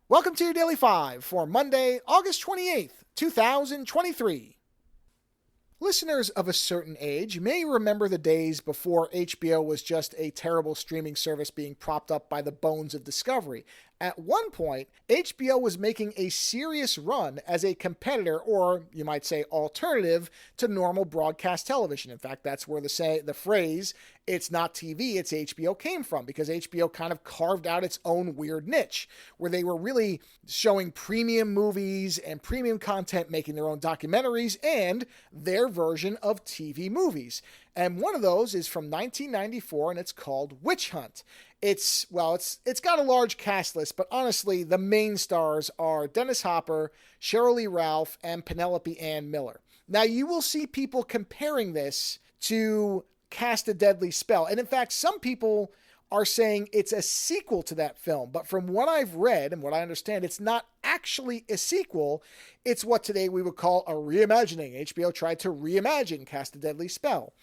Welcome to your Daily 5 for Monday, August 28th, 2023. Listeners of a certain age may remember the days before HBO was just a terrible streaming service being propped up by the bones of Discovery. At one point, HBO was making a serious run as a competitor, or you might say alternative, to normal broadcast television. In fact, that's where the phrase, "it's not TV, it's HBO" came from, because HBO kind of carved out its own weird niche, where they were really showing premium movies and premium content, making their own documentaries and their version of TV movies. And one of those is from 1994, and it's called Witch Hunt. It's got a large cast list, but honestly, the main stars are Dennis Hopper, Sheryl Lee Ralph, and Penelope Ann Miller. Now, you will see people comparing this to Cast a Deadly Spell. And in fact, some people are saying it's a sequel to that film. But from what I've read and what I understand, it's not actually a sequel. It's what today we would call a reimagining. HBO tried to reimagine Cast a Deadly Spell.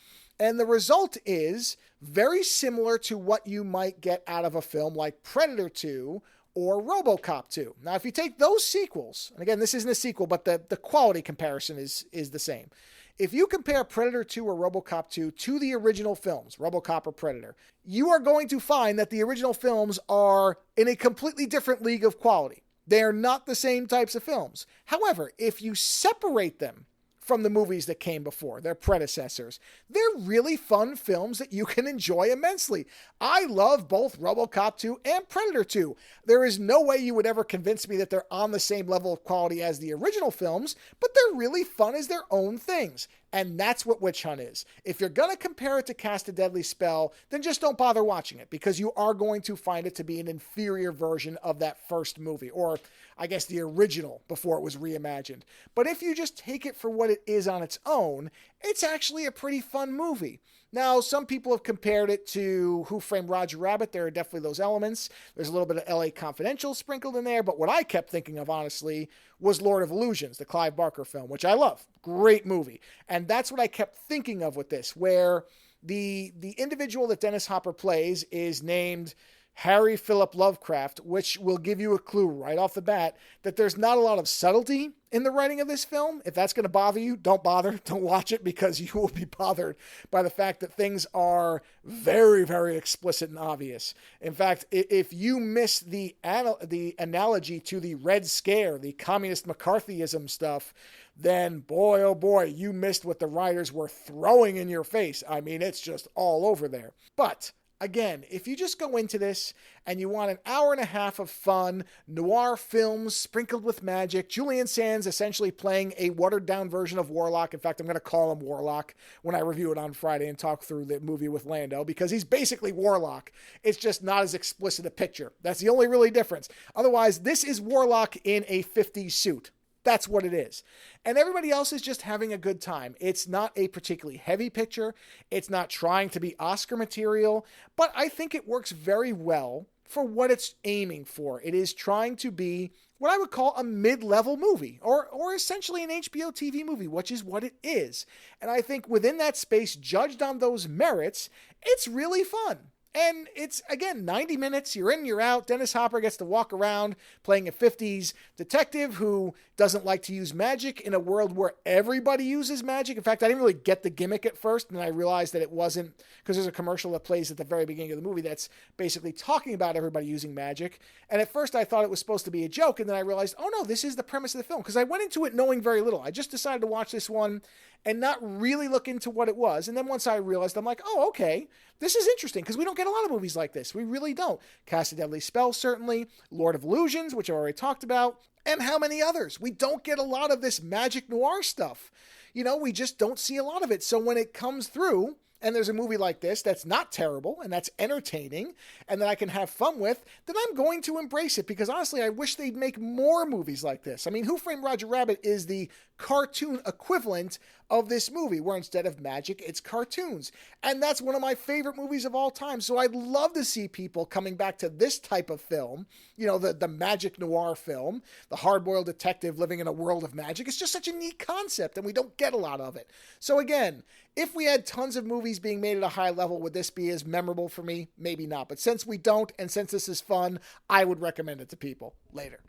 And the result is very similar to what you might get out of a film like Predator 2 or RoboCop 2. Now, if you take those sequels, and again, this isn't a sequel, but the quality comparison is the same. If you compare Predator 2 or RoboCop 2 to the original films, RoboCop or Predator, you are going to find that the original films are in a completely different league of quality. They are not the same types of films. However, if you separate them from the movies that came before, their predecessors, they're really fun films that you can enjoy immensely. I love both RoboCop 2 and Predator 2. There is no way you would ever convince me that they're on the same level of quality as the original films, but they're really fun as their own things. And that's what Witch Hunt is. If you're going to compare it to Cast a Deadly Spell, then just don't bother watching it, because you are going to find it to be an inferior version of that first movie, or I guess the original before it was reimagined. But if you just take it for what it is on its own, it's actually a pretty fun movie. Now, some people have compared it to Who Framed Roger Rabbit. There are definitely those elements. There's a little bit of LA Confidential sprinkled in there, but what I kept thinking of, honestly, was Lord of Illusions, the Clive Barker film, which I love. Great movie. And that's what I kept thinking of with this, where the individual that Dennis Hopper plays is named Harry Philip Lovecraft, which will give you a clue right off the bat that there's not a lot of subtlety in the writing of this film. If that's going to bother you, don't bother. Don't watch it, because you will be bothered by the fact that things are very, very explicit and obvious. In fact, if you miss the analogy to the Red Scare, the communist McCarthyism stuff, then boy, oh boy, you missed what the writers were throwing in your face. I mean, it's just all over there. But again, if you just go into this and you want an hour and a half of fun, noir films sprinkled with magic, Julian Sands essentially playing a watered-down version of Warlock. In fact, I'm going to call him Warlock when I review it on Friday and talk through the movie with Lando, because he's basically Warlock. It's just not as explicit a picture. That's the only really difference. Otherwise, this is Warlock in a 50s suit. That's what it is. And everybody else is just having a good time. It's not a particularly heavy picture. It's not trying to be Oscar material, but I think it works very well for what it's aiming for. It is trying to be what I would call a mid-level movie, or essentially an HBO TV movie, which is what it is. And I think within that space, judged on those merits, it's really fun. And it's, again, 90 minutes, you're in, you're out. Dennis Hopper gets to walk around playing a 50s detective who doesn't like to use magic in a world where everybody uses magic. In fact, I didn't really get the gimmick at first, and then I realized that it wasn't, because there's a commercial that plays at the very beginning of the movie that's basically talking about everybody using magic. And at first I thought it was supposed to be a joke, and then I realized, oh no, this is the premise of the film, because I went into it knowing very little. I just decided to watch this one and not really look into what it was. And then once I realized, I'm like, oh, okay, this is interesting, because we don't get a lot of movies like this. We really don't. Cast a Deadly Spell, certainly. Lord of Illusions, which I've already talked about. And how many others? We don't get a lot of this magic noir stuff. You know, we just don't see a lot of it. So when it comes through, and there's a movie like this that's not terrible and that's entertaining and that I can have fun with, then I'm going to embrace it, because honestly, I wish they'd make more movies like this. I mean, Who Framed Roger Rabbit is the cartoon equivalent of this movie, where instead of magic, it's cartoons. And that's one of my favorite movies of all time. So I'd love to see people coming back to this type of film, you know, the magic noir film, the hard-boiled detective living in a world of magic. It's just such a neat concept, and we don't get a lot of it. So again, if we had tons of movies being made at a high level, would this be as memorable for me? Maybe not. But since we don't, and since this is fun, I would recommend it to people. Later.